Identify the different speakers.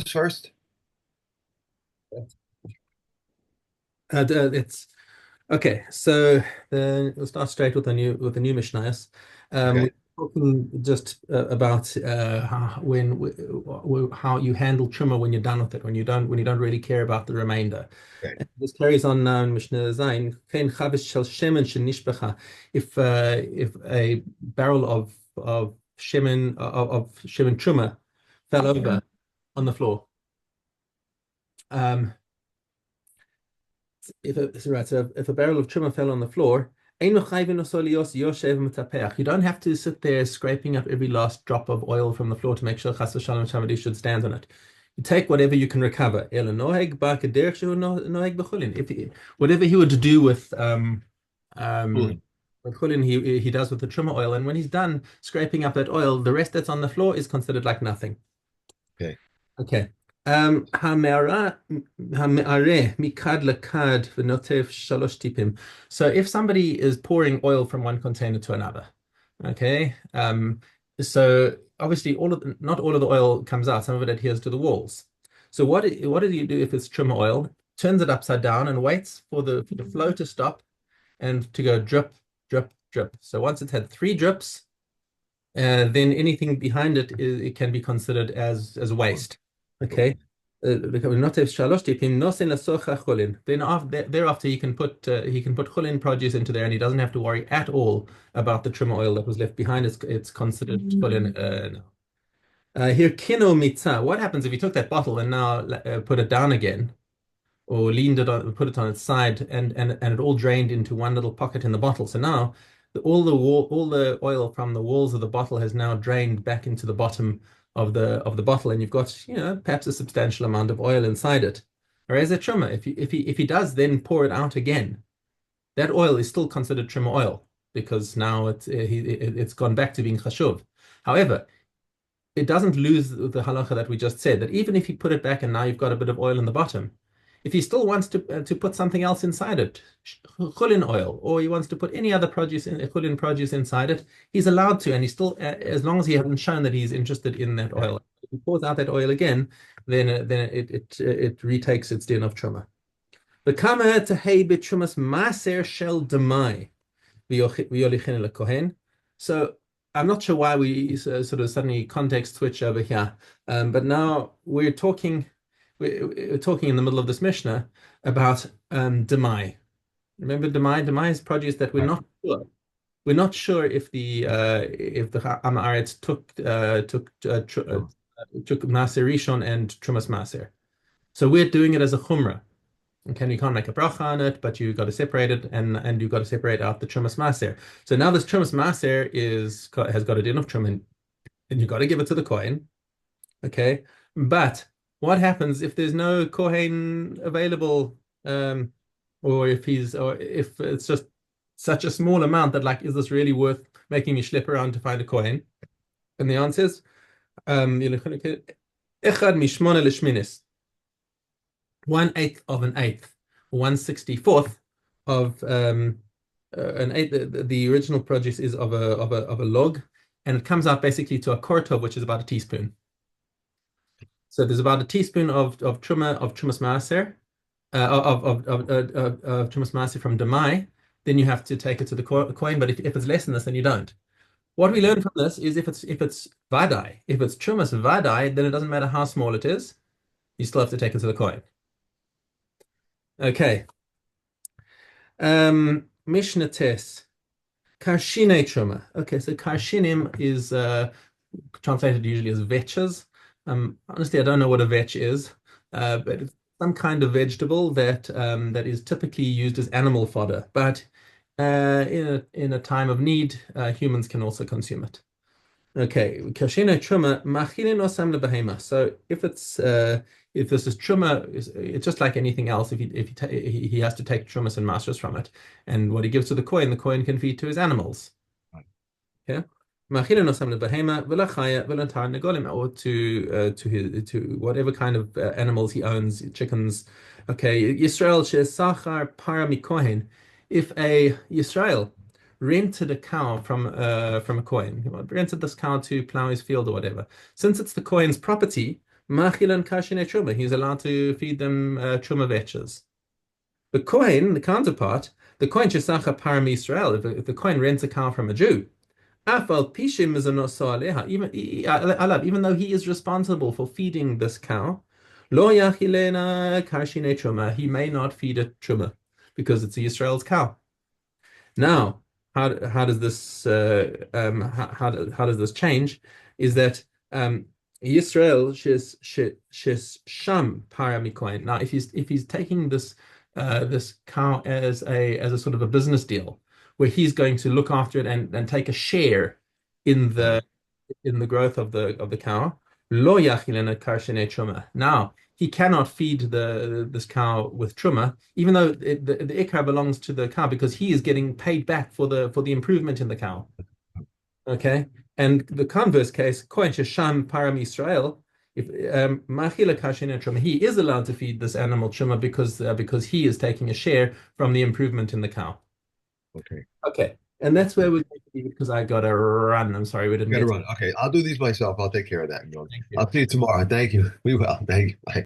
Speaker 1: first?
Speaker 2: It's okay. So we'll start straight with the new Mishnayos.
Speaker 1: Okay.
Speaker 2: We're talking just about how you handle truma when you're done with it, when you don't really care about the remainder.
Speaker 1: Okay.
Speaker 2: And this carries on now in Mishnah Zayin. Kein chavish shel shemen shenishbecha. If a barrel of shemen truma fell over on the floor. Um, if a barrel of truma fell on the floor, you don't have to sit there scraping up every last drop of oil from the floor to make sure chas v'shalom somebody should stand on it. You take whatever you can recover. Whatever he would do um,
Speaker 1: Cooling.
Speaker 2: with chulin, he does with the truma oil, and when he's done scraping up that oil, the rest that's on the floor is considered like nothing.
Speaker 1: Okay.
Speaker 2: Okay. Hame'areh mikad lekad v'notev shalosh tipim. So if somebody is pouring oil from one container to another, okay, so obviously not all of the oil comes out. Some of it adheres to the walls. So what do you do if it's trimmer oil? Turns it upside down and waits for the flow to stop and to go drip, drip, drip. So once it's had three drips, then anything behind it can be considered as waste.
Speaker 1: Cool.
Speaker 2: Okay. Then thereafter he can put chulin produce into there, and he doesn't have to worry at all about the trimmer oil that was left behind. It's considered chulin now. Here kino mitzah. What happens if you took that bottle and now put it down again, or leaned it on, put it on its side, and it all drained into one little pocket in the bottle. So now all the oil from the walls of the bottle has now drained back into the bottom of the bottle, and you've got perhaps a substantial amount of oil inside it. Whereas a trimmer, if he does then pour it out again, that oil is still considered trimmer oil because now it's gone back to being chashuv. However, it doesn't lose the halacha that we just said, that even if you put it back and now you've got a bit of oil in the bottom, if he still wants to put something else inside it, chulin oil, or he wants to put any other produce in chulin produce inside it, he's allowed to, and he's still as long as he hasn't shown that he's interested in that oil. If he pours out that oil again, then it retakes its din of truma. The kama to hey bitrumas maser shel demai v'yolichin lekohen. So I'm not sure why we sort of suddenly context switch over here, but now we're talking in the middle of this Mishnah about demai. Remember demai? Demai is produce that we're
Speaker 1: Right.
Speaker 2: not sure. We're not sure if the Amaretz
Speaker 1: Cool.
Speaker 2: took Maser Rishon and Trumas Maser. So we're doing it as a chumrah. Okay, you can't make a bracha on it, but you've got to separate it, and you've got to separate out the Trumas Maser. So now this Trumas Maser has got a din of Truman, and you've got to give it to the Kohen. Okay, but what happens if there's no Kohen available, or if it's just such a small amount that, like, is this really worth making me schlep around to find a Kohen? And the answer is, echad mishmona lishminis, 1/8 of an eighth, 1/64th of an eighth. The original produce is of a log, and it comes out basically to a kortov, which is about a teaspoon. So there's about a teaspoon of trumas maaser, of trumas maaser from demai. Then you have to take it to the coin. But if it's less than this, then you don't. What we learn from this is if it's vadai, if it's trumas vadai, then it doesn't matter how small it is. You still have to take it to the coin. Okay. Mishnah tes karshine truma. Okay, so karshinim is translated usually as vetches. Honestly, I don't know what a vetch is, but it's some kind of vegetable that is typically used as animal fodder. But in a time of need, humans can also consume it. Okay, kashina truma machilin osam lebehema. So if this is truma, it's just like anything else. If he has to take trumas and masters from it, and what he gives to the coin can feed to his animals.
Speaker 1: Right.
Speaker 2: Yeah. Ma'achilin osam lebehema v'lachaya v'lantar negolim, or to whatever kind of animals he owns, chickens. Okay, Yisrael she'sachar para mikohen. If a Yisrael rented a cow from a coin, rented this cow to plow his field or whatever, since it's the coin's property, Machilan kashine truma. He's allowed to feed them truma vetches. The Kohen, the counterpart, the Kohen shesacha param Israel. If the Kohen rents a cow from a Jew, afal pishim is a noso aleha. Even though he is responsible for feeding this cow, lo yachilena kashine truma. He may not feed it truma because it's Israel's cow. Now, how does this how does this change? Is that Yisrael shis sham paramikoin. Now, if he's taking this cow as a sort of a business deal, where he's going to look after it and take a share in the growth of the cow, lo yachilena karshene truma. Now, he cannot feed this cow with truma, even though the ikar belongs to the cow because he is getting paid back for the improvement in the cow. Okay, and the converse case, kohen shesham param Israel, if machila kashin truma, he is allowed to feed this animal truma because he is taking a share from the improvement in the cow.
Speaker 1: Okay.
Speaker 2: Okay, and that's where we're going to be because I got to run. I'm sorry we didn't
Speaker 1: Gotta
Speaker 2: get
Speaker 1: run. Okay, I'll do these myself. I'll take care of that.
Speaker 2: Thank you.
Speaker 1: I'll see you tomorrow. Thank you. We will. Thank you. Bye.